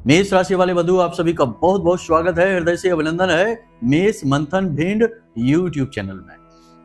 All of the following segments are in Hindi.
मेष राशि वाले बंधु, आप सभी का बहुत बहुत स्वागत है, हृदय से अभिनंदन है मेष मंथन भिंड यूट्यूब चैनल में।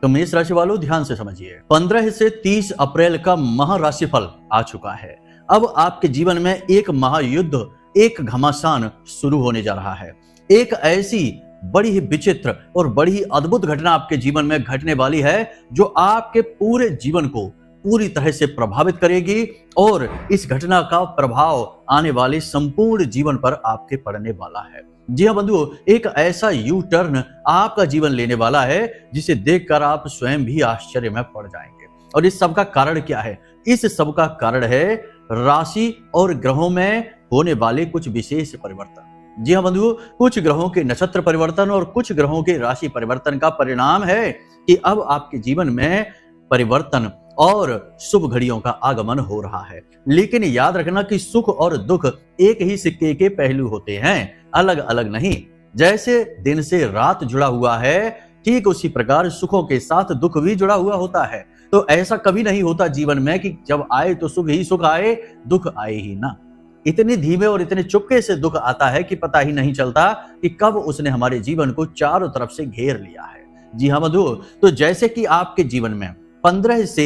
तो मेष राशि वालों ध्यान से समझिए, 15 से 30 अप्रैल का महाराशिफल आ चुका है। अब आपके जीवन में एक महायुद्ध, एक घमासान शुरू होने जा रहा है। एक ऐसी बड़ी ही विचित्र और बड़ी ही अद्भुत घटना आपके जीवन में घटने वाली है जो आपके पूरे जीवन को पूरी तरह से प्रभावित करेगी और इस घटना का प्रभाव आने वाले संपूर्ण जीवन पर आपके पड़ने वाला है। जी हाँ बंधुओं, एक ऐसा यू टर्न आपका जीवन लेने वाला है जिसे देखकर आप स्वयं भी आश्चर्य में पड़ जाएंगे। और इस सब का कारण क्या है? इस सब का कारण है राशि और ग्रहों में होने वाले कुछ विशेष परिवर्तन। जी हाँ बंधुओं, कुछ ग्रहों के नक्षत्र परिवर्तन और कुछ ग्रहों के राशि परिवर्तन का परिणाम है कि अब आपके जीवन में परिवर्तन और शुभ घड़ियों का आगमन हो रहा है। लेकिन याद रखना कि सुख और दुख एक ही सिक्के के पहलू होते हैं, अलग अलग नहीं। जैसे दिन से रात जुड़ा हुआ है, ठीक उसी प्रकार सुखों के साथ दुख भी जुड़ा हुआ होता है। तो ऐसा कभी नहीं होता जीवन में कि जब आए तो सुख ही सुख आए, दुख आए ही ना। इतनी धीमे और इतने चुपके से दुख आता है कि पता ही नहीं चलता कि कब उसने हमारे जीवन को चारों तरफ से घेर लिया है। जी हाँ बंधुओं, तो जैसे कि आपके जीवन में 15 से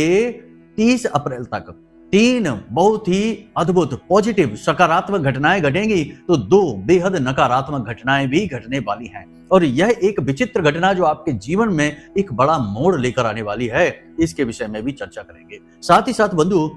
30 अप्रैल तक 3 बहुत ही अद्भुत पॉजिटिव सकारात्मक घटनाएं घटेंगी, तो 2 बेहद नकारात्मक घटनाएं भी घटने वाली हैं। और यह एक विचित्र घटना जो आपके जीवन में एक बड़ा मोड़ लेकर आने वाली है, इसके विषय में भी चर्चा करेंगे। साथ ही साथ बंधु,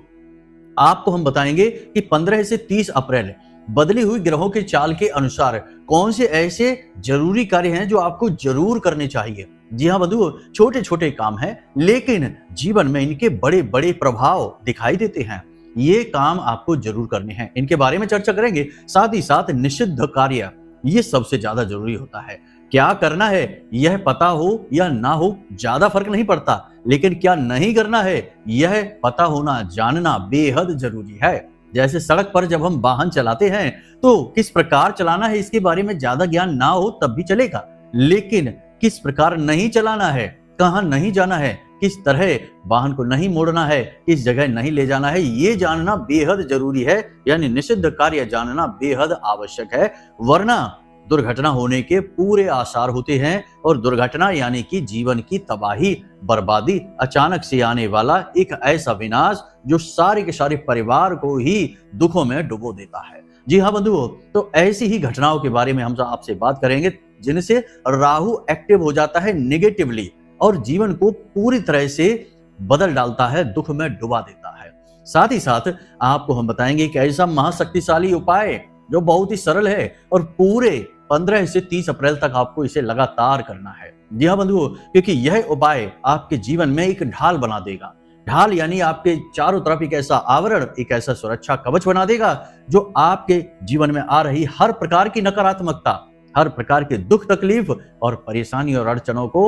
आपको हम बताएंगे कि 15 से 30 अप्रैल बदली हुई ग्रहों के चाल के अनुसार कौन से ऐसे जरूरी कार्य हैं जो आपको जरूर करने चाहिए। जी हाँ बंधुओं, छोटे छोटे काम हैं लेकिन जीवन में इनके बड़े बड़े प्रभाव दिखाई देते हैं। ये काम आपको जरूर करने हैं, इनके बारे में चर्चा करेंगे। साथ ही साथ निषिद्ध कार्य, ये सबसे ज्यादा जरूरी होता है। क्या करना है यह पता हो या ना हो ज्यादा फर्क नहीं पड़ता, लेकिन क्या नहीं करना है यह पता होना जानना बेहद जरूरी है। जैसे सड़क पर जब हम वाहन चलाते हैं तो किस प्रकार चलाना है इसके बारे में ज्यादा ज्ञान ना हो तब भी चलेगा, लेकिन किस प्रकार नहीं चलाना है, कहां नहीं जाना है, किस तरह वाहन को नहीं मोड़ना है, किस जगह नहीं ले जाना है, ये जानना बेहद जरूरी है। यानी निषिद्ध कार्य जानना बेहद आवश्यक है, वरना दुर्घटना होने के पूरे आसार होते हैं। और दुर्घटना यानी कि जीवन की तबाही, बर्बादी, अचानक से आने वाला एक ऐसा विनाश जो सारे के सारे परिवार को ही दुखों में डुबो देता है। जी हाँ बंधुओं, तो ऐसी ही घटनाओं के बारे में हम आपसे बात करेंगे जिनसे राहु एक्टिव हो जाता है नेगेटिवली और जीवन को पूरी तरह से बदल डालता है, दुख में डुबा देता है। साथ ही साथ आपको हम बताएंगे कि ऐसा महाशक्तिशाली उपाय जो बहुत ही सरल है और पूरे 15 से 30 अप्रैल तक आपको इसे लगातार करना है। जी हाँ बंधुओं, क्योंकि यह उपाय आपके जीवन में एक ढाल बना देगा। ढाल यानी आपके चारों तरफ एक ऐसा आवरण, एक ऐसा सुरक्षा कवच बना देगा जो आपके जीवन में आ रही हर प्रकार की नकारात्मकता, हर प्रकार के दुख तकलीफ और परेशानी और अड़चनों को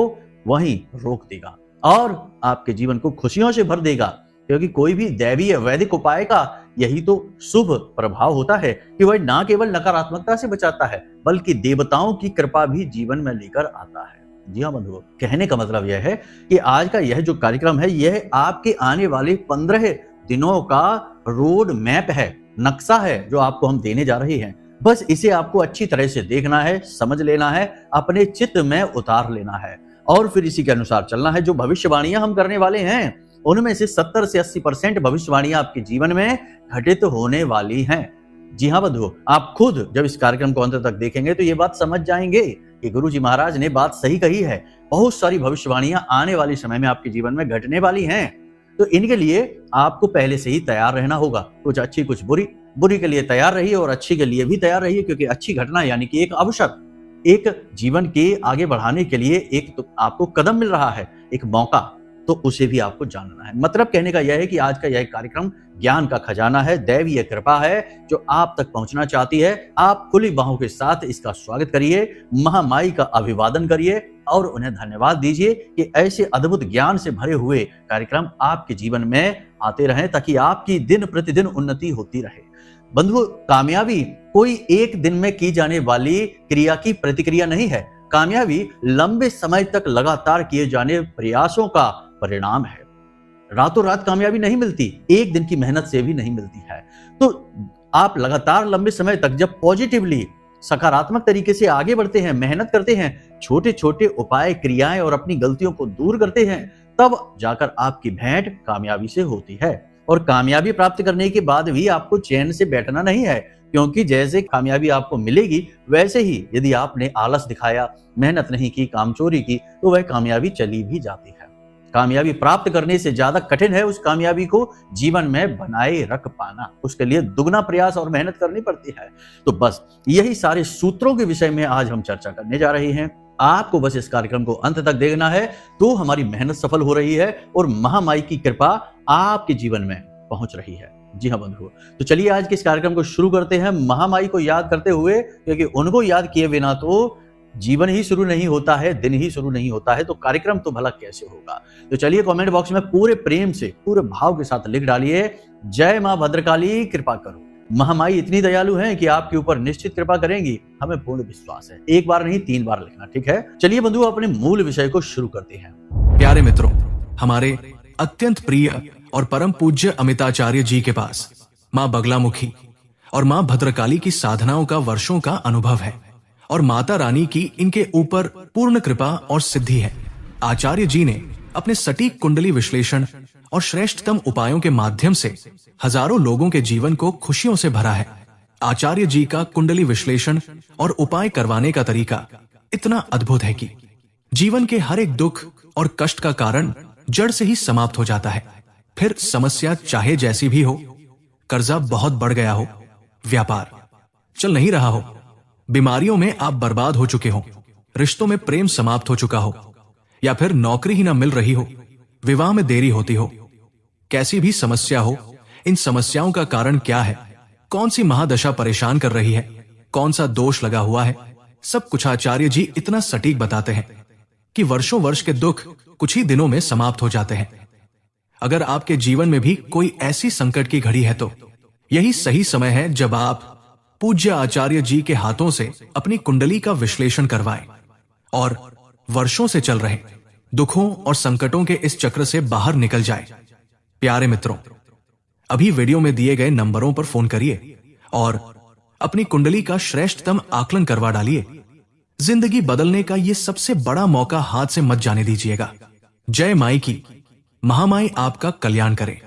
वहीं रोक देगा और आपके जीवन को खुशियों से भर देगा। क्योंकि कोई भी दैवीय वैदिक उपाय का यही तो शुभ प्रभाव होता है कि वह न केवल नकारात्मकता से बचाता है बल्कि देवताओं की कृपा भी जीवन में लेकर आता है। जी हाँ बंधुओं, कहने का मतलब यह है कि आज का यह जो कार्यक्रम है यह आपके आने वाले 15 दिनों का रोड मैप है, नक्शा है जो आपको हम देने जा रहे हैं। बस इसे आपको अच्छी तरह से देखना है, समझ लेना है, अपने चित्त में उतार लेना है और फिर इसी के अनुसार चलना है। जो भविष्यवाणियां हम करने वाले हैं उनमें से 70 से 80% भविष्यवाणियां आपके जीवन में घटित होने वाली हैं। जी हाँ बंधुओं, आप खुद जब इस कार्यक्रम को अंत तक देखेंगे तो ये बात समझ जाएंगे कि गुरुजी महाराज ने बात सही कही है। बहुत सारी भविष्यवाणियां आने वाले समय में आपके जीवन में घटने वाली हैं, तो इनके लिए आपको पहले से ही तैयार रहना होगा। कुछ अच्छी कुछ बुरी, बुरी के लिए तैयार रहिए और अच्छी के लिए भी तैयार रहिए, क्योंकि अच्छी घटना यानी कि एक अवसर, एक जीवन के आगे बढ़ाने के लिए एक तो आपको कदम मिल रहा है, एक मौका, तो उसे भी आपको जानना है। मतलब कहने का यह है कि आज का यह कार्यक्रम ज्ञान का खजाना है, दैवीय कृपा है जो आप तक पहुंचना चाहती है। आप खुली बाहों के साथ इसका स्वागत करिए, महामाई का अभिवादन करिए और उन्हें धन्यवाद दीजिए कि ऐसे अद्भुत ज्ञान से भरे हुए कार्यक्रम आपके जीवन में आते रहें ताकि आपकी दिन प्रतिदिन उन्नति होती रहे। बंधुओं, कामयाबी कोई एक दिन में की जाने वाली क्रिया की प्रतिक्रिया नहीं है। कामयाबी लंबे समय तक लगातार किए जाने प्रयासों का परिणाम है। रातों रात कामयाबी नहीं मिलती, एक दिन की मेहनत से भी नहीं मिलती है। तो आप लगातार लंबे समय तक जब पॉजिटिवली सकारात्मक तरीके से आगे बढ़ते हैं, मेहनत करते हैं, छोटे छोटे उपाय, क्रियाएं और अपनी गलतियों को दूर करते हैं, तब जाकर आपकी भेंट कामयाबी से होती है। और कामयाबी प्राप्त करने के बाद भी आपको चैन से बैठना नहीं है, क्योंकि जैसे कामयाबी आपको मिलेगी वैसे ही यदि आपने आलस दिखाया, मेहनत नहीं की, कामचोरी की, तो वह कामयाबी चली भी जाती है। कामयाबी प्राप्त करने से ज्यादा कठिन है उस कामयाबी को जीवन में बनाए रख पाना। उसके लिए दुगना प्रयास और मेहनत करनी पड़ती है। तो बस यही सारे सूत्रों के विषय में आज हम चर्चा करने जा रहे हैं। आपको बस इस कार्यक्रम को अंत तक देखना है तो हमारी मेहनत सफल हो रही है और महामाई की कृपा आपके जीवन में पहुंच रही है। जी हाँ बंधुओं, तो चलिए आज के इस कार्यक्रम को शुरू करते हैं महामाई को याद करते हुए, क्योंकि उनको याद किए बिना तो जीवन ही शुरू नहीं होता है, दिन ही शुरू नहीं होता है, तो कार्यक्रम तो भला कैसे होगा। तो चलिए कमेंट बॉक्स में पूरे प्रेम से, पूरे भाव के साथ लिख डालिए, जय मां भद्रकाली कृपा करो। महामाई इतनी दयालु हैं कि आपके ऊपर निश्चित कृपा करेंगी, हमें पूर्ण विश्वास है। एक बार नहीं 3 बार लिखना, ठीक है। चलिए बंधुओं अपने मूल विषय को शुरू करते हैं। प्यारे मित्रों, हमारे अत्यंत प्रिय और परम पूज्य अमिताचार्य जी के पास मां बगलामुखी और मां भद्रकाली की साधनाओं का वर्षों का अनुभव है और माता रानी की इनके ऊपर पूर्ण कृपा और सिद्धि है। आचार्य जी ने अपने सटीक कुंडली विश्लेषण और श्रेष्ठतम उपायों के माध्यम से हजारों लोगों के जीवन को खुशियों से भरा है। आचार्य जी का कुंडली विश्लेषण और उपाय करवाने का तरीका इतना अद्भुत है कि जीवन के हर एक दुख और कष्ट का कारण जड़ से ही समाप्त हो जाता है। फिर समस्या चाहे जैसी भी हो, कर्जा बहुत बढ़ गया हो, व्यापार चल नहीं रहा हो, बीमारियों में आप बर्बाद हो चुके हो, रिश्तों में प्रेम समाप्त हो चुका हो, या फिर नौकरी ही ना मिल रही हो, विवाह में देरी होती हो, कैसी भी समस्या हो, इन समस्याओं का कारण क्या है, कौन सी महादशा परेशान कर रही है, कौन सा दोष लगा हुआ है, सब कुछ आचार्य जी इतना सटीक बताते हैं कि वर्षों वर्ष के दुख कुछ ही दिनों में समाप्त हो जाते हैं। अगर आपके जीवन में भी कोई ऐसी संकट की घड़ी है तो यही सही समय है जब आप पूज्य आचार्य जी के हाथों से अपनी कुंडली का विश्लेषण करवाएं और वर्षों से चल रहे दुखों और संकटों के इस चक्र से बाहर निकल जाए। प्यारे मित्रों, अभी वीडियो में दिए गए नंबरों पर फोन करिए और अपनी कुंडली का श्रेष्ठतम आकलन करवा डालिए। जिंदगी बदलने का ये सबसे बड़ा मौका हाथ से मत जाने दीजिएगा। जय माई की, महामाई आपका कल्याण करे।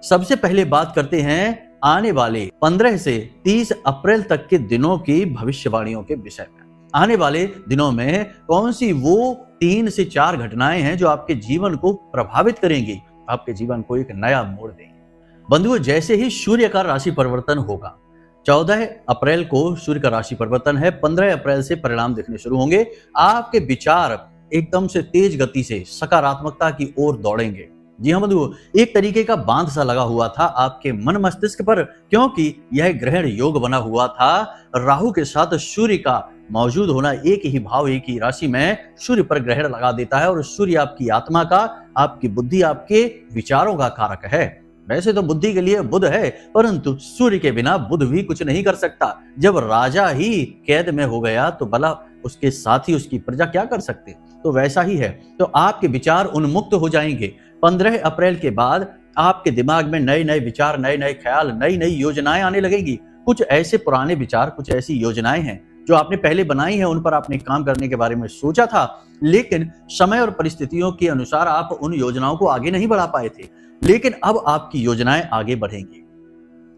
सबसे पहले बात करते हैं आने वाले 15 से 30 अप्रैल तक के दिनों की भविष्यवाणियों के विषय में। आने वाले दिनों में कौन सी वो 3 से 4 घटनाएं हैं जो आपके जीवन को प्रभावित करेंगी, आपके जीवन को एक नया मोड़ देंगी। बंधुओं, जैसे ही सूर्य का राशि परिवर्तन होगा, 14 अप्रैल को सूर्य का राशि परिवर्तन है, 15 अप्रैल से परिणाम दिखने शुरू होंगे। आपके विचार एकदम से तेज गति से सकारात्मकता की ओर दौड़ेंगे। जी हाँ बंधुओं, एक तरीके का बांध सा लगा हुआ था आपके मन मस्तिष्क पर, क्योंकि यह ग्रहण योग बना हुआ था। राहु के साथ सूर्य का मौजूद होना, एक ही भाव एक ही राशि में सूर्य पर ग्रहण लगा देता है और सूर्य आपकी आत्मा का, आपकी बुद्धि, आपके विचारों का कारक है। वैसे तो बुद्धि के लिए बुध है, परंतु सूर्य के बिना बुध भी कुछ नहीं कर सकता। जब राजा ही कैद में हो गया तो भला उसके साथ ही उसकी प्रजा क्या कर सकते। तो वैसा ही है, तो आपके विचार उन्मुक्त हो जाएंगे। 15 अप्रैल के बाद आपके दिमाग में नए नए विचार, नए नए ख्याल, नई नई योजनाएं आने लगेंगी। कुछ ऐसे पुराने विचार, कुछ ऐसी योजनाएं हैं जो आपने पहले बनाई हैं, उन पर आपने काम करने के बारे में सोचा था, लेकिन समय और परिस्थितियों के अनुसार आप उन योजनाओं को आगे नहीं बढ़ा पाए थे। लेकिन अब आपकी योजनाएं आगे बढ़ेंगी।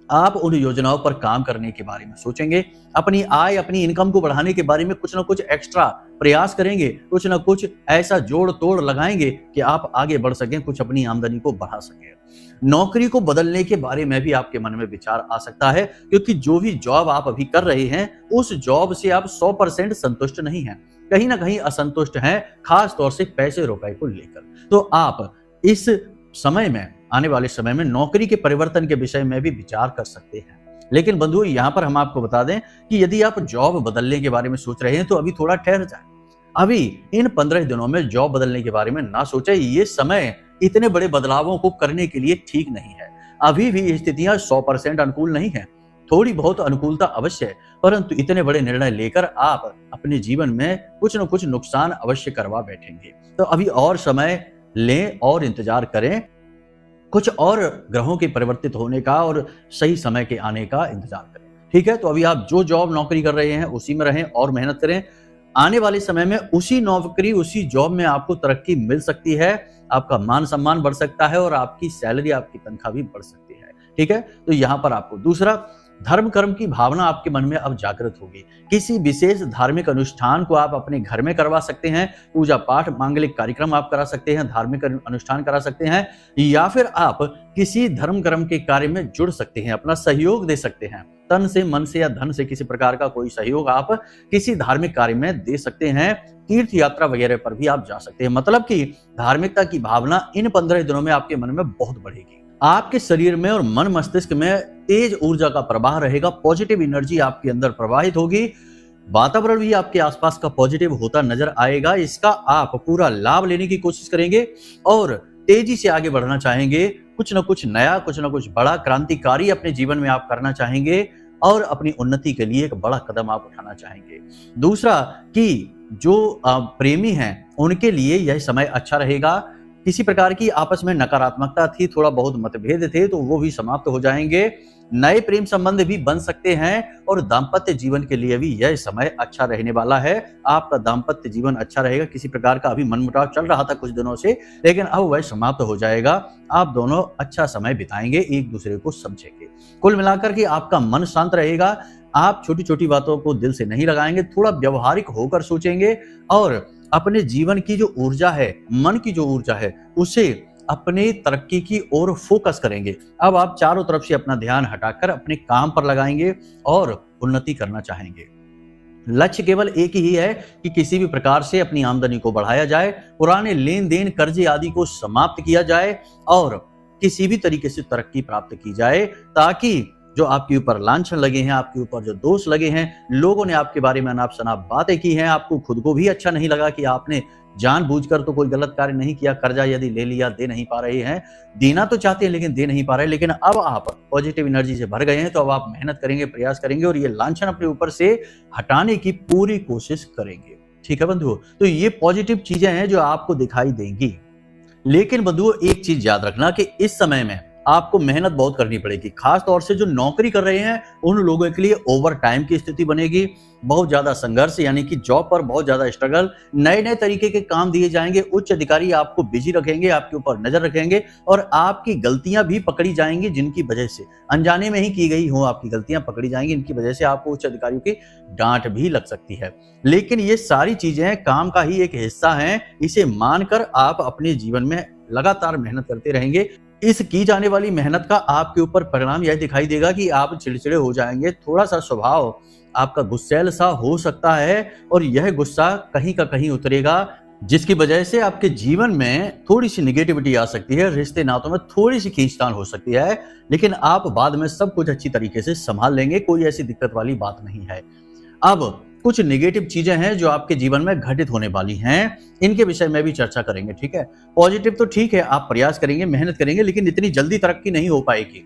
आप उन योजनाओं पर काम करने के बारे में सोचेंगे, अपनी आय, अपनी इनकम को बढ़ाने के बारे में कुछ ना कुछ एक्स्ट्रा प्रयास करेंगे, कुछ ना कुछ ऐसा जोड़ तोड़ लगाएंगे कि आप आगे बढ़ सकें, कुछ अपनी आमदनी को बढ़ा सकें। नौकरी को बदलने के बारे में भी आपके मन में विचार आ सकता है, क्योंकि जो भी जॉब आप अभी कर रहे हैं उस जॉब से आप 100% संतुष्ट नहीं हैं, कहीं ना कहीं असंतुष्ट हैं, खास तौर से पैसे रुपए को लेकर। तो आप इस समय में, आने वाले समय में नौकरी के परिवर्तन के विषय में भी विचार कर सकते हैं। लेकिन बंधुओं, यहाँ पर हम आपको बता दें कि यदि आप जॉब बदलने के बारे में सोच रहे हैं तो अभी थोड़ा ठहर जाए। अभी इन 15 दिनों में जॉब बदलने के बारे में ना सोचे। ये समय इतने बड़े बदलावों को करने के लिए ठीक नहीं है। अभी भी स्थितियां 100% अनुकूल नहीं है, थोड़ी बहुत अनुकूलता अवश्य है, परंतु इतने बड़े निर्णय लेकर आप अपने जीवन में कुछ न कुछ नुकसान अवश्य करवा बैठेंगे। तो अभी और समय लें और इंतजार करें। कुछ और ग्रहों के परिवर्तित होने का और सही समय के आने का इंतजार करें। ठीक है, तो अभी आप जो जॉब नौकरी कर रहे हैं उसी में रहें और मेहनत करें। आने वाले समय में उसी नौकरी उसी जॉब में आपको तरक्की मिल सकती है, आपका मान सम्मान बढ़ सकता है और आपकी सैलरी आपकी तनख्वाह भी बढ़ सकती है। ठीक है, तो यहाँ पर आपको दूसरा, धर्म कर्म की भावना आपके मन में अब जागृत होगी। किसी विशेष धार्मिक अनुष्ठान को आप अपने घर में करवा सकते हैं, पूजा पाठ मांगलिक कार्यक्रम आप करा सकते हैं, धार्मिक अनुष्ठान करा सकते हैं, या फिर आप किसी धर्म कर्म के कार्य में जुड़ सकते हैं, अपना सहयोग दे सकते हैं। तन से, मन से या धन से किसी प्रकार का कोई सहयोग आप किसी धार्मिक कार्य में दे सकते हैं। तीर्थ यात्रा वगैरह पर भी आप जा सकते हैं। मतलब कि धार्मिकता की भावना इन 15 दिनों में आपके मन में बहुत बढ़ेगी। आपके शरीर में और मन मस्तिष्क में तेज ऊर्जा का प्रवाह रहेगा, पॉजिटिव एनर्जी आपके अंदर प्रवाहित होगी, वातावरण भी आपके आसपास का पॉजिटिव होता नजर आएगा। इसका आप पूरा लाभ लेने की कोशिश करेंगे और तेजी से आगे बढ़ना चाहेंगे। कुछ न कुछ नया, कुछ न कुछ बड़ा क्रांतिकारी अपने जीवन में आप करना चाहेंगे और अपनी उन्नति के लिए एक बड़ा कदम आप उठाना चाहेंगे। दूसरा कि जो प्रेमी हैं उनके लिए यह समय अच्छा रहेगा। किसी प्रकार की आपस में नकारात्मकता थी, थोड़ा बहुत मतभेद थे, तो वो भी समाप्त हो जाएंगे। नए प्रेम संबंध भी बन सकते हैं और दाम्पत्य जीवन के लिए भी यह समय अच्छा रहने वाला है। आपका दाम्पत्य जीवन अच्छा रहेगा। किसी प्रकार का अभी मनमुटाव चल रहा था कुछ दिनों से, लेकिन अब वह समाप्त हो जाएगा। आप दोनों अच्छा समय बिताएंगे, एक दूसरे को समझेंगे। कुल मिलाकर के आपका मन शांत रहेगा। आप छोटी छोटी बातों को दिल से नहीं लगाएंगे, थोड़ा व्यवहारिक होकर सोचेंगे और अपने जीवन की जो ऊर्जा है, मन की जो ऊर्जा है, उसे अपने तरक्की की ओर फोकस करेंगे। अब आप चारों तरफ से अपना ध्यान हटाकर अपने काम पर लगाएंगे और उन्नति करना चाहेंगे। लक्ष्य केवल एक ही है कि किसी भी प्रकार से अपनी आमदनी को बढ़ाया जाए, पुराने लेन देन कर्जे आदि को समाप्त किया जाए और किसी भी तरीके से तरक्की प्राप्त की जाए, ताकि जो आपके ऊपर लांछन लगे हैं, आपके ऊपर जो दोष लगे हैं, लोगों ने आपके बारे में अनाप शनाप बातें की हैं, आपको खुद को भी अच्छा नहीं लगा कि आपने जानबूझकर तो कोई गलत कार्य नहीं किया, कर्जा यदि ले लिया, दे नहीं पा रहे हैं, देना तो चाहते हैं लेकिन दे नहीं पा रहे, लेकिन अब आप पॉजिटिव एनर्जी से भर गए हैं, तो अब आप मेहनत करेंगे, प्रयास करेंगे और ये लांछन अपने ऊपर से हटाने की पूरी कोशिश करेंगे। ठीक है बंधुओं, तो ये पॉजिटिव चीजें हैं जो आपको दिखाई देंगी। लेकिन बंधुओं, एक चीज याद रखना कि इस समय में आपको मेहनत बहुत करनी पड़ेगी। खास तौर से जो नौकरी कर रहे हैं उन लोगों के लिए ओवर टाइम की स्थिति बनेगी, बहुत ज्यादा संघर्ष, यानी कि जॉब पर बहुत ज्यादा स्ट्रगल, नए नए तरीके के काम दिए जाएंगे, उच्च अधिकारी आपको बिजी रखेंगे, आपके ऊपर नजर रखेंगे और आपकी गलतियां भी पकड़ी जाएंगी, जिनकी वजह से अनजाने में ही की गई हो आपकी गलतियां पकड़ी जाएंगी, इनकी वजह से आपको उच्च अधिकारियों की डांट भी लग सकती है। लेकिन ये सारी चीजें काम का ही एक हिस्सा है, इसे मानकर आप अपने जीवन में लगातार मेहनत करते रहेंगे। इस की जाने वाली मेहनत का आपके ऊपर परिणाम यह दिखाई देगा कि आप चिड़चिड़े हो जाएंगे, थोड़ा सा स्वभाव आपका गुस्सैल सा हो सकता है और यह गुस्सा कहीं का कहीं उतरेगा, जिसकी वजह से आपके जीवन में थोड़ी सी निगेटिविटी आ सकती है, रिश्ते नातों में थोड़ी सी खींचतान हो सकती है, लेकिन आप बाद में सब कुछ अच्छी तरीके से संभाल लेंगे, कोई ऐसी दिक्कत वाली बात नहीं है। अब कुछ नेगेटिव चीजें हैं जो आपके जीवन में घटित होने वाली हैं, इनके विषय में भी चर्चा करेंगे। ठीक है, पॉजिटिव तो ठीक है, आप प्रयास करेंगे, मेहनत करेंगे, लेकिन इतनी जल्दी तरक्की नहीं हो पाएगी।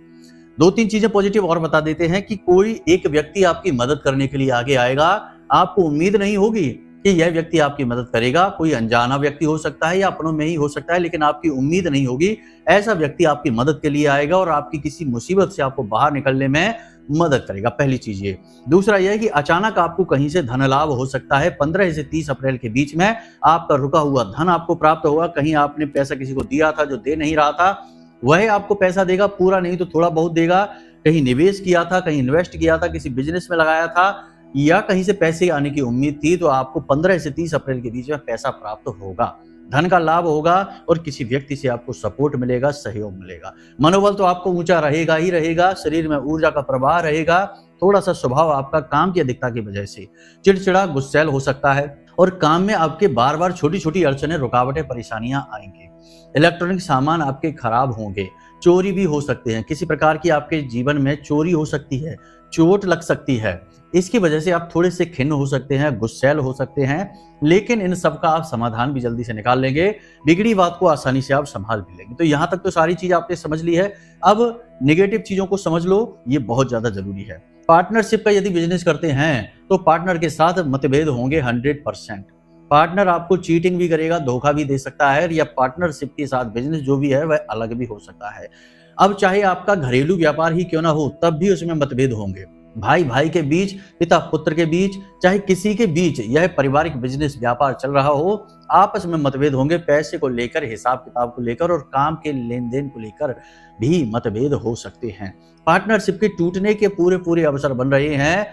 दो तीन चीजें पॉजिटिव और बता देते हैं कि कोई एक व्यक्ति आपकी मदद करने के लिए आगे आएगा। आपको उम्मीद नहीं होगी कि यह व्यक्ति आपकी मदद करेगा, कोई अनजाना व्यक्ति हो सकता है या अपनों में ही हो सकता है, लेकिन आपकी उम्मीद नहीं होगी, ऐसा व्यक्ति आपकी मदद के लिए आएगा और आपकी किसी मुसीबत से आपको बाहर निकलने में मदद करेगा। पहली चीज ये। दूसरा यह कि अचानक आपको कहीं से धन लाभ हो सकता है। 15 से 30 अप्रैल के बीच में आपका रुका हुआ धन आपको प्राप्त होगा। कहीं आपने पैसा किसी को दिया था जो दे नहीं रहा था, वह आपको पैसा देगा, पूरा नहीं तो थोड़ा बहुत देगा। कहीं निवेश किया था, कहीं इन्वेस्ट किया था, किसी बिजनेस में लगाया था या कहीं से पैसे आने की उम्मीद थी, तो आपको 15 से 30 अप्रैल के बीच में पैसा प्राप्त होगा, धन का लाभ होगा और किसी व्यक्ति से आपको सपोर्ट मिलेगा, सहयोग मिलेगा। मनोबल तो आपको ऊंचा रहेगा ही रहेगा, शरीर में ऊर्जा का प्रवाह रहेगा। थोड़ा सा स्वभाव आपका काम की अधिकता की वजह से चिड़चिड़ा, गुस्सैल हो सकता है और काम में आपके बार बार छोटी छोटी अड़चनें, रुकावटें, परेशानियां आएंगी। इलेक्ट्रॉनिक सामान आपके खराब होंगे, चोरी भी हो सकते हैं, किसी प्रकार की आपके जीवन में चोरी हो सकती है, चोट लग सकती है, इसकी वजह से आप थोड़े से खिन्न हो सकते हैं, गुस्सैल हो सकते हैं, लेकिन इन सब का आप समाधान भी जल्दी से निकाल लेंगे, बिगड़ी बात को आसानी से आप संभाल भी लेंगे। तो यहाँ तक तो सारी चीज आपने समझ ली है। अब नेगेटिव चीजों को समझ लो, ये बहुत ज्यादा जरूरी है। पार्टनरशिप का यदि बिजनेस करते हैं तो पार्टनर के साथ मतभेद होंगे 100%। पार्टनर आपको चीटिंग भी करेगा, धोखा भी दे सकता है, या पार्टनरशिप के साथ बिजनेस जो भी है वह अलग भी हो सकता है। अब चाहे आपका घरेलू व्यापार ही क्यों ना हो, तब भी उसमें मतभेद होंगे। भाई भाई के बीच, पिता पुत्र के बीच, चाहे किसी के बीच यह पारिवारिक बिजनेस व्यापार चल रहा हो, आपस में मतभेद होंगे। पैसे को लेकर, हिसाब किताब को लेकर और काम के लेन देन को लेकर भी मतभेद हो सकते हैं। पार्टनरशिप के टूटने के पूरे पूरे अवसर बन रहे हैं,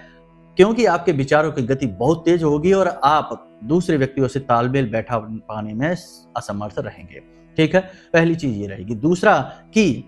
क्योंकि आपके विचारों की गति बहुत तेज होगी और आप दूसरे व्यक्तियों से तालमेल बैठा पाने में असमर्थ रहेंगे। ठीक है, पहली चीज ये रहेगी। दूसरा कि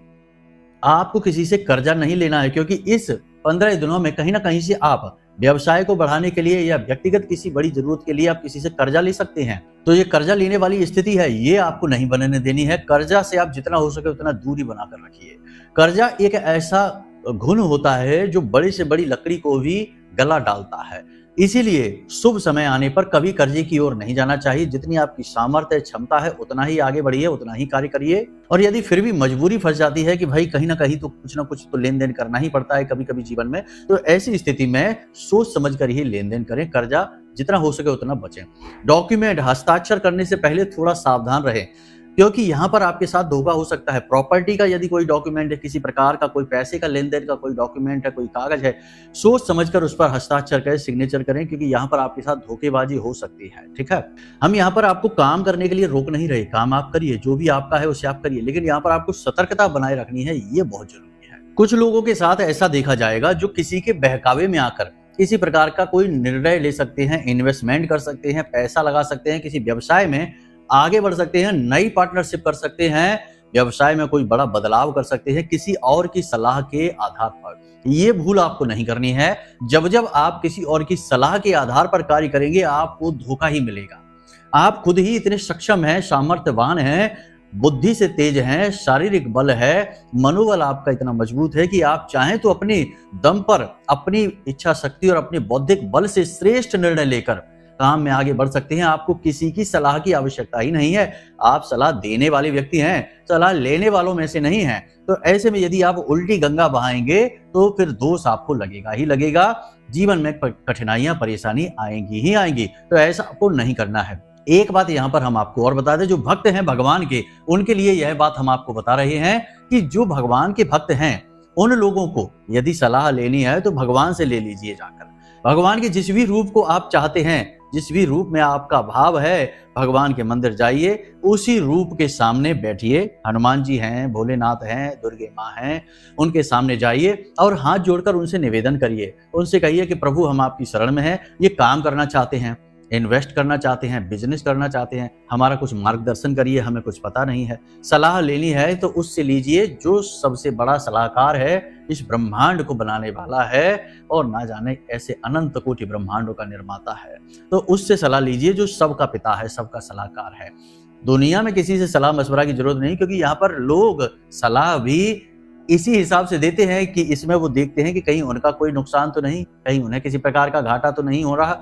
आपको किसी से कर्जा नहीं लेना है, क्योंकि इस 15 दिनों में कहीं ना कहीं से आप व्यवसाय को बढ़ाने के लिए या व्यक्तिगत किसी बड़ी जरूरत के लिए आप किसी से कर्जा ले सकते हैं। तो ये कर्जा लेने वाली स्थिति है, ये आपको नहीं बनने देनी है। कर्जा से आप जितना हो सके उतना दूरी बनाकर रखिए। कर्जा एक ऐसा घुन होता है जो बड़ी से बड़ी लकड़ी को भी गला डालता है। इसीलिए शुभ समय आने पर कभी कर्जे की ओर नहीं जाना चाहिए। जितनी आपकी सामर्थ्य क्षमता है उतना ही आगे बढ़िए, उतना ही कार्य करिए। और यदि फिर भी मजबूरी फंस जाती है कि भाई कहीं ना कहीं तो कुछ ना कुछ तो लेन देन करना ही पड़ता है कभी कभी जीवन में, तो ऐसी स्थिति में सोच समझ कर ही लेन देन करें। कर्जा जितना हो सके उतना बचें। डॉक्यूमेंट हस्ताक्षर करने से पहले थोड़ा सावधान रहें, क्योंकि यहाँ पर आपके साथ धोखा हो सकता है। प्रॉपर्टी का यदि कोई डॉक्यूमेंट है, किसी प्रकार का कोई पैसे का लेन देन का कोई डॉक्यूमेंट है, कोई कागज है, सोच समझकर उस पर हस्ताक्षर करें, सिग्नेचर करें, क्योंकि यहाँ पर आपके साथ धोखेबाजी हो सकती है। ठीक है, हम यहाँ पर आपको काम करने के लिए रोक नहीं रहे, काम आप करिए, जो भी आपका है उसे आप करिए, लेकिन यहाँ पर आपको सतर्कता बनाए रखनी है, ये बहुत जरूरी है। कुछ लोगों के साथ ऐसा देखा जाएगा जो किसी के बहकावे में आकर किसी प्रकार का कोई निर्णय ले सकते हैं, इन्वेस्टमेंट कर सकते हैं, पैसा लगा सकते हैं, किसी व्यवसाय में आगे बढ़ सकते हैं, नई पार्टनरशिप कर सकते हैं, व्यवसाय में कोई बड़ा बदलाव कर सकते हैं किसी और की सलाह के आधार पर। ये भूल आपको नहीं करनी है। जब जब आप किसी और की सलाह के आधार पर कार्य करेंगे, आपको धोखा ही मिलेगा। आप खुद ही इतने सक्षम हैं, सामर्थ्यवान हैं, बुद्धि से तेज हैं, शारीरिक बल है, मनोबल आपका इतना मजबूत है कि आप चाहें तो अपने दम पर, अपनी इच्छा शक्ति और अपने बौद्धिक बल से श्रेष्ठ निर्णय लेकर काम में आगे बढ़ सकते हैं। आपको किसी की सलाह की आवश्यकता ही नहीं है। आप सलाह देने वाले व्यक्ति हैं, सलाह लेने वालों में से नहीं हैं। तो ऐसे में यदि आप उल्टी गंगा बहाएंगे तो फिर दोष आपको लगेगा ही लगेगा। जीवन में कठिनाइयां, परेशानी आएंगी ही आएंगी। तो ऐसा आपको नहीं करना है। एक बात यहाँ पर हम आपको और बता दें, जो भक्त हैं भगवान के, उनके लिए यह बात हम आपको बता रहे हैं कि जो भगवान के भक्त हैं उन लोगों को यदि सलाह लेनी है तो भगवान से ले लीजिए जाकर। भगवान के जिस भी रूप को आप चाहते हैं, जिस भी रूप में आपका भाव है, भगवान के मंदिर जाइए, उसी रूप के सामने बैठिए। हनुमान जी हैं, भोलेनाथ हैं, दुर्गे माँ हैं, उनके सामने जाइए और हाथ जोड़कर उनसे निवेदन करिए। उनसे कहिए कि प्रभु हम आपकी शरण में हैं, ये काम करना चाहते हैं, इन्वेस्ट करना चाहते हैं, बिजनेस करना चाहते हैं, हमारा कुछ मार्गदर्शन करिए, हमें कुछ पता नहीं है। सलाह लेनी है तो उससे लीजिए जो सबसे बड़ा सलाहकार है, इस ब्रह्मांड को बनाने वाला है और ना जाने ऐसे अनंत कोटि ब्रह्मांडों का निर्माता है। तो उससे सलाह लीजिए जो सबका पिता है, सबका सलाहकार है। दुनिया में किसी से सलाह मशवरा की जरूरत नहीं, क्योंकि यहाँ पर लोग सलाह भी इसी हिसाब से देते हैं कि इसमें वो देखते हैं कि कहीं उनका कोई नुकसान तो नहीं, कहीं उन्हें किसी प्रकार का घाटा तो नहीं हो रहा।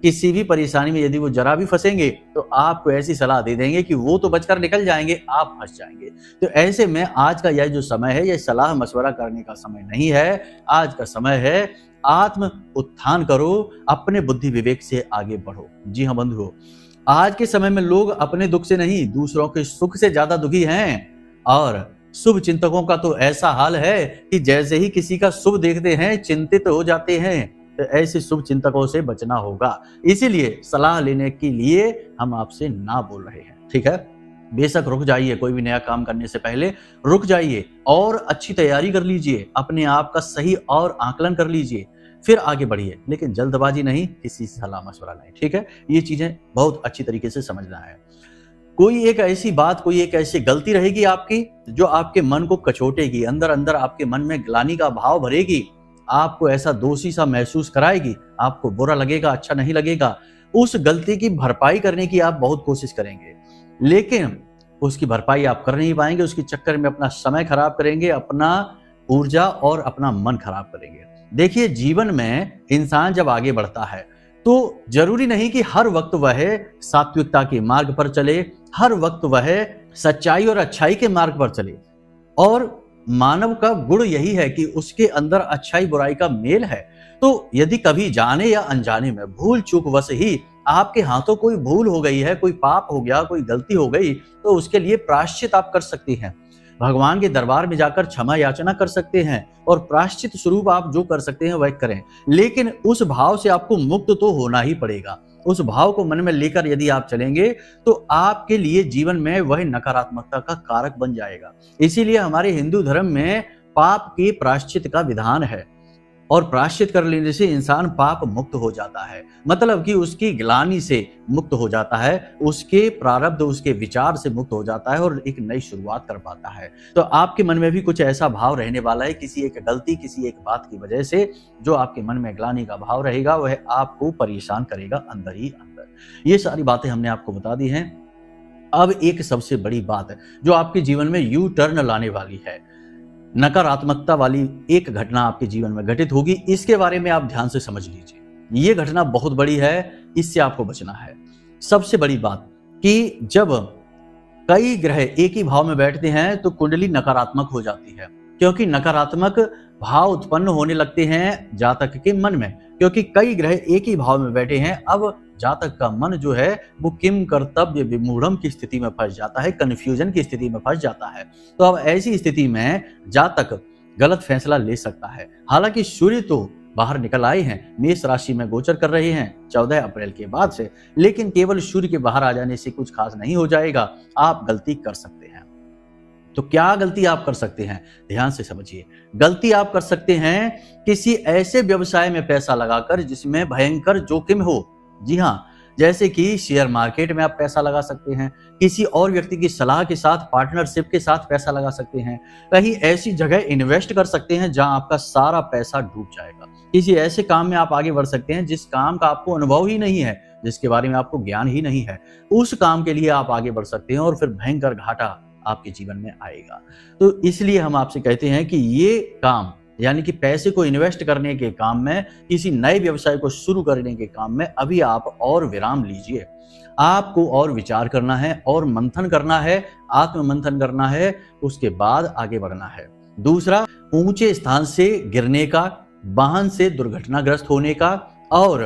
किसी भी परेशानी में यदि वो जरा भी फंसेंगे तो आपको ऐसी सलाह दे देंगे कि वो तो बचकर निकल जाएंगे, आप फंस जाएंगे। तो ऐसे में आज का यह जो समय है, यह सलाह मशवरा करने का समय नहीं है। आज का समय है आत्म उत्थान करो, अपने बुद्धि विवेक से आगे बढ़ो। जी हाँ बंधुओं, आज के समय में लोग अपने दुख से नहीं, दूसरों के सुख से ज्यादा दुखी हैं। और शुभ चिंतकों का तो ऐसा हाल है कि जैसे ही किसी का शुभ देखते हैं चिंतित हो जाते हैं। तो ऐसे शुभ चिंतकों से बचना होगा। इसीलिए सलाह लेने के लिए हम आपसे ना बोल रहे हैं। ठीक है, बेशक रुक जाइए, कोई भी नया काम करने से पहले रुक जाइए और अच्छी तैयारी कर लीजिए, अपने आप का सही और आकलन कर लीजिए, फिर आगे बढ़िए। लेकिन जल्दबाजी नहीं, किसी से सलाह मशवरा नहीं। ठीक है, ये चीजें बहुत अच्छी तरीके से समझना है। कोई एक ऐसी बात, कोई एक ऐसी गलती रहेगी आपकी जो आपके मन को कचोटेगी, अंदर अंदर आपके मन में ग्लानि का भाव भरेगी, आपको ऐसा दोषी सा महसूस कराएगी, आपको बुरा लगेगा, अच्छा नहीं लगेगा। उस गलती की भरपाई करने की आप बहुत कोशिश करेंगे, लेकिन उसकी भरपाई आप कर नहीं पाएंगे। उसके चक्कर में अपना समय खराब करेंगे, अपना ऊर्जा और अपना मन खराब करेंगे। देखिए, जीवन में इंसान जब आगे बढ़ता है तो जरूरी नहीं कि हर वक्त वह सात्विकता के मार्ग पर चले, हर वक्त वह सच्चाई और अच्छाई के मार्ग पर चले। और मानव का गुण यही है कि उसके अंदर अच्छाई बुराई का मेल है। तो यदि कभी जाने या अनजाने में भूल चूक वश ही आपके हाथों कोई भूल हो गई है, कोई पाप हो गया, कोई गलती हो गई, तो उसके लिए प्रायश्चित आप कर सकती हैं। भगवान के दरबार में जाकर क्षमा याचना कर सकते हैं और प्रायश्चित स्वरूप आप जो कर सकते हैं वह करें। लेकिन उस भाव से आपको मुक्त तो होना ही पड़ेगा। उस भाव को मन में लेकर यदि आप चलेंगे तो आपके लिए जीवन में वह नकारात्मकता का कारक बन जाएगा। इसीलिए हमारे हिंदू धर्म में पाप के प्रायश्चित का विधान है और प्रायश्चित कर लेने से इंसान पाप मुक्त हो जाता है, मतलब कि उसकी ग्लानि से मुक्त हो जाता है, उसके प्रारब्ध, उसके विचार से मुक्त हो जाता है और एक नई शुरुआत कर पाता है। तो आपके मन में भी कुछ ऐसा भाव रहने वाला है, किसी एक गलती, किसी एक बात की वजह से जो आपके मन में ग्लानि का भाव रहेगा वह आपको परेशान करेगा अंदर ही अंदर। ये सारी बातें हमने आपको बता दी हैं। अब एक सबसे बड़ी बात जो आपके जीवन में यू टर्न लाने वाली है, नकारात्मकता वाली एक घटना आपके जीवन में घटित होगी, इसके बारे में आप ध्यान से समझ लीजिए। ये घटना बहुत बड़ी है, इससे आपको बचना है। सबसे बड़ी बात कि जब कई ग्रह एक ही भाव में बैठते हैं तो कुंडली नकारात्मक हो जाती है, क्योंकि नकारात्मक भाव उत्पन्न होने लगते हैं जातक के मन में, क्योंकि कई ग्रह एक ही भाव में बैठे हैं। अब जातक का मन जो है वो किम कर्तव्य विमूढ़म की स्थिति में फंस जाता है, कंफ्यूजन की स्थिति में फंस जाता है। तो अब ऐसी स्थिति में जातक गलत फैसला ले सकता है। हालांकि सूर्य तो बाहर निकल आए हैं, मेष राशि में गोचर कर रहे हैं 14 अप्रैल के बाद से, लेकिन केवल सूर्य के बाहर आ जाने से कुछ खास नहीं हो जाएगा, आप गलती कर सकते हैं। तो क्या गलती आप कर सकते हैं, ध्यान से समझिए। गलती आप कर सकते हैं किसी ऐसे व्यवसाय में पैसा लगाकर जिसमें भयंकर जोखिम हो। जी हाँ, जैसे कि शेयर मार्केट में आप पैसा लगा सकते हैं, किसी और व्यक्ति की सलाह के साथ, पार्टनरशिप के साथ पैसा लगा सकते हैं, कहीं ऐसी जगह इन्वेस्ट कर सकते हैं जहां आपका सारा पैसा डूब जाएगा। किसी ऐसे काम में आप आगे बढ़ सकते हैं जिस काम का आपको अनुभव ही नहीं है, जिसके बारे में आपको ज्ञान ही नहीं है, उस काम के लिए आप आगे बढ़ सकते हैं और फिर भयंकर घाटा आपके जीवन में आएगा। तो इसलिए हम आपसे कहते हैं कि ये काम, यानी कि पैसे को इन्वेस्ट करने के काम में, किसी नए व्यवसाय को शुरू करने के काम में अभी आप और विराम लीजिए। आपको और विचार करना है और मंथन करना है, आत्म मंथन करना है, उसके बाद आगे बढ़ना है। दूसरा, ऊंचे स्थान से गिरने का, वाहन से दुर्घटनाग्रस्त होने का और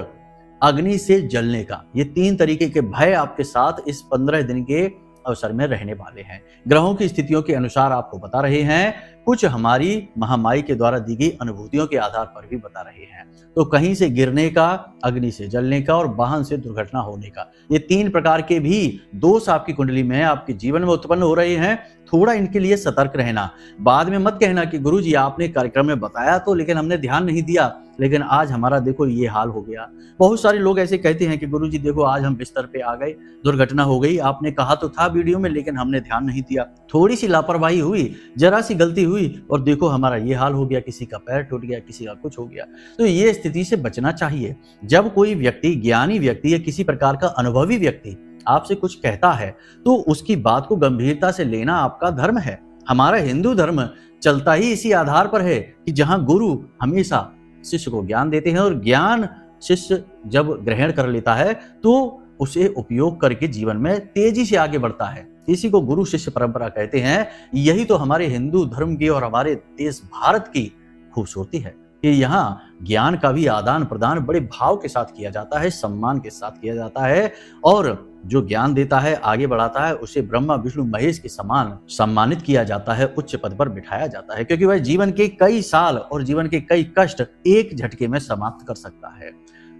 अग्नि से जलने का, ये 3 तरीके के भय आपके साथ इस 15 दिन के अवसर में रहने वाले हैं। ग्रहों की स्थितियों के अनुसार आपको बता रहे हैं, कुछ हमारी महामाई के द्वारा दी गई अनुभूतियों के आधार पर भी बता रहे हैं। तो कहीं से गिरने का, अग्नि से जलने का और वाहन से दुर्घटना होने का, ये 3 प्रकार के भी दोष आपकी कुंडली में, आपके जीवन में उत्पन्न हो रहे हैं। थोड़ा इनके लिए सतर्क रहना। बाद में मत कहना कि गुरुजी आपने कार्यक्रम में बताया तो, लेकिन हमने ध्यान नहीं दिया, लेकिन आज हमारा देखो ये हाल हो गया। बहुत सारे लोग ऐसे कहते हैं कि गुरुजी देखो आज हम बिस्तर पे आ गए, दुर्घटना हो गई, आपने कहा तो था वीडियो में लेकिन हमने ध्यान नहीं दिया, थोड़ी सी लापरवाही हुई, जरा सी गलती हुई और देखो हमारा ये हाल हो गया, किसी का पैर टूट गया, किसी का कुछ हो गया। तो ये स्थिति से बचना चाहिए। जब कोई व्यक्ति, ज्ञानी व्यक्ति या किसी प्रकार का अनुभवी व्यक्ति आपसे कुछ कहता है तो उसकी बात को गंभीरता से लेना आपका धर्म है। हमारा हिंदू धर्म चलता ही इसी आधार पर है कि जहां गुरु हमेशा शिष्य को ज्ञान देते हैं और ज्ञान शिष्य जब ग्रहण कर लेता है तो उसे उपयोग करके जीवन में तेजी से आगे बढ़ता है। इसी को गुरु शिष्य परंपरा कहते हैं। यही तो हमारे हिंदू धर्म की और हमारे देश भारत की खूबसूरती है कि यहाँ ज्ञान का भी आदान प्रदान बड़े भाव के साथ किया जाता है, सम्मान के साथ किया जाता है और जो ज्ञान देता है, आगे बढ़ाता है, उसे ब्रह्मा विष्णु महेश के समान सम्मानित किया जाता है, उच्च पद पर बिठाया जाता है, क्योंकि वह जीवन के कई साल और जीवन के कई कष्ट एक झटके में समाप्त कर सकता है।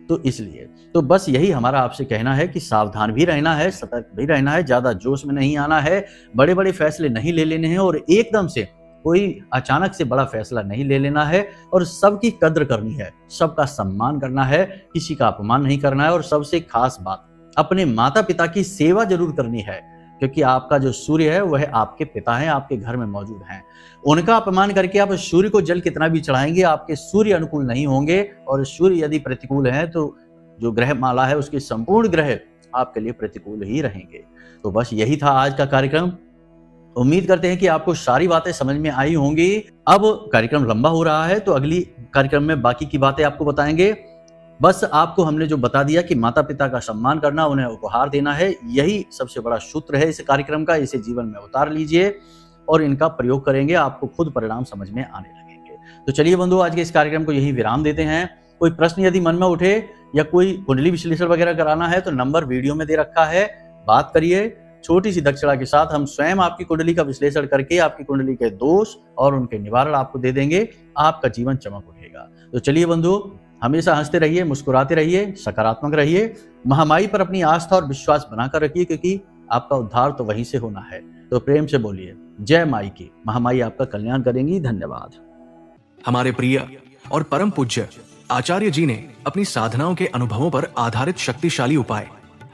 तो इसलिए तो बस यही हमारा आपसे कहना है कि सावधान भी रहना है, सतर्क भी रहना है, ज्यादा जोश में नहीं आना है, बड़े बड़े फैसले नहीं ले लेने हैं और एकदम से कोई अचानक से बड़ा फैसला नहीं ले लेना है और सबकी कद्र करनी है, सबका सम्मान करना है, किसी का अपमान नहीं करना है और सबसे खास बात, अपने माता पिता की सेवा जरूर करनी है, क्योंकि आपका जो सूर्य है वह आपके पिता हैं, आपके घर में मौजूद हैं। उनका अपमान करके आप सूर्य को जल कितना भी चढ़ाएंगे, आपके सूर्य अनुकूल नहीं होंगे और सूर्य यदि प्रतिकूल है तो जो ग्रह माला है उसके संपूर्ण ग्रह आपके लिए प्रतिकूल ही रहेंगे। तो बस यही था आज का कार्यक्रम। उम्मीद करते हैं कि आपको सारी बातें समझ में आई होंगी। अब कार्यक्रम लंबा हो रहा है तो अगली कार्यक्रम में बाकी की बातें आपको बताएंगे। बस आपको हमने जो बता दिया कि माता पिता का सम्मान करना, उन्हें उपहार देना है, यही सबसे बड़ा सूत्र है इस कार्यक्रम का। इसे जीवन में उतार लीजिए और इनका प्रयोग करेंगे, आपको खुद परिणाम समझ में आने लगेंगे। तो चलिए बंधु, आज के इस कार्यक्रम को यही विराम देते हैं। कोई प्रश्न यदि मन में उठे या कोई कुंडली विश्लेषण वगैरह कराना है तो नंबर वीडियो में दे रखा है, बात करिए। छोटी सी दक्षिणा के साथ हम स्वयं आपकी कुंडली का विश्लेषण करके आपकी कुंडली के दोष और उनके निवारण आपको दे देंगे। आपका जीवन चमक उठेगा। तो चलिए बंधु, हमेशा हंसते रहिए, मुस्कुराते रहिए, सकारात्मक रहिए, महामाई पर अपनी आस्था और विश्वास बनाकर रखिए, क्योंकि आपका उद्धार तो वहीं से होना है। तो प्रेम से बोलिए जय माई की। महामाई आपका कल्याण करेंगी। धन्यवाद। हमारे प्रिय और परम पूज्य आचार्य जी ने अपनी साधनाओं के अनुभवों पर आधारित शक्तिशाली उपाय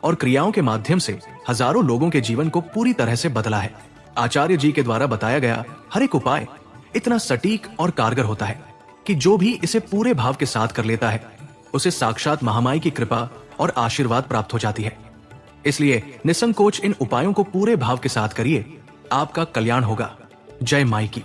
और क्रियाओं के माध्यम से हजारों लोगों के जीवन को पूरी तरह से बदला है। आचार्य जी के द्वारा बताया गया हर एक उपाय इतना सटीक और कारगर होता है कि जो भी इसे पूरे भाव के साथ कर लेता है उसे साक्षात महामाई की कृपा और आशीर्वाद प्राप्त हो जाती है। इसलिए निसंकोच इन उपायों को पूरे भाव के साथ करिए, आपका कल्याण होगा। जय माई की।